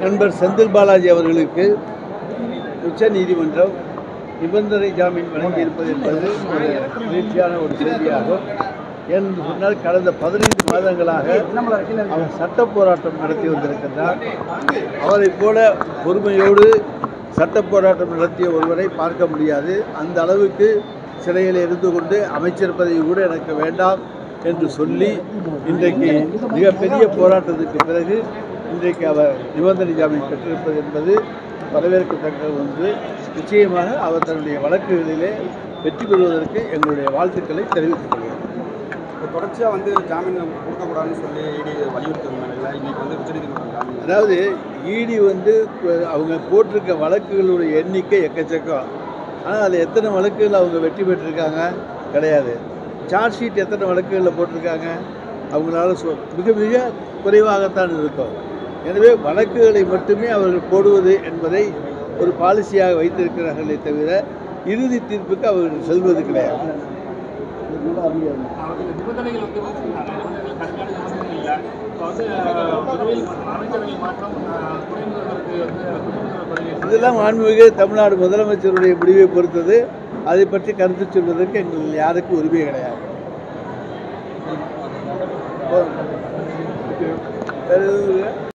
நண்பர் செந்தில் பாலாஜி அவர்களுக்கு உச்ச நீதிமன்றம் நிபந்தனை ஜாமீன் வழங்கியிருப்பது என்பது ஒரு மகிழ்ச்சியான ஒரு செய்தியாகும். ஏனென்று சொன்னால் கடந்த 15 மாதங்களாக அவர் சட்ட போராட்டம் நடத்தி வந்திருக்கின்றார். அவரை போல பொறுமையோடு சட்ட போராட்டம் நடத்திய ஒருவரை பார்க்க முடியாது. அந்த அளவுக்கு சிறையில் இருந்து கொண்டு அமைச்சர் பதவி கூட எனக்கு வேண்டாம் என்று சொல்லி இன்றைக்கு மிகப்பெரிய போராட்டத்துக்கு பிறகு இன்றைக்கு அவர் நிபந்தனை ஜாமீன் பெற்றிருப்பது என்பது வரவேற்கத்தக்க ஒன்று. நிச்சயமாக அவர் தன்னுடைய வழக்குகளிலே வெற்றி பெறுவதற்கு எங்களுடைய வாழ்த்துக்களை தெரிவித்துக் கொள்கிறேன். தொடர்ச்சியாக ஜாமீன் கொடுக்கக்கூடாதுன்னு சொல்லி இடி வலியுறுத்தினால இன்னைக்கு உச்சநீதிமன்றம் ஜாமீன், அதாவது இடி அவங்க போட்டிருக்க வழக்குகளுடைய எண்ணிக்கை எக்கச்சக்கம். ஆனால் அது எத்தனை வழக்குகள் அவங்க வெற்றி பெற்றிருக்காங்க கிடையாது. சார்ஜ் ஷீட் எத்தனை வழக்குகளில் போட்டிருக்காங்க அவங்களால மிக மிக குறைவாகத்தான் இருக்கும். எனவே வழக்குகளை மட்டுமே அவர்கள் போடுவது என்பதை ஒரு பாலிசியாக வைத்திருக்கிறார்களே தவிர இறுதி தீர்ப்புக்கு அவர்கள் செல்வது கிடையாது. இதெல்லாம் மாண்புமிகு தமிழ்நாடு முதலமைச்சருடைய முடிவை பொறுத்தது. அதை பற்றி கருத்து சொல்வதற்கு எங்கள் யாருக்கும் உரிமை கிடையாது.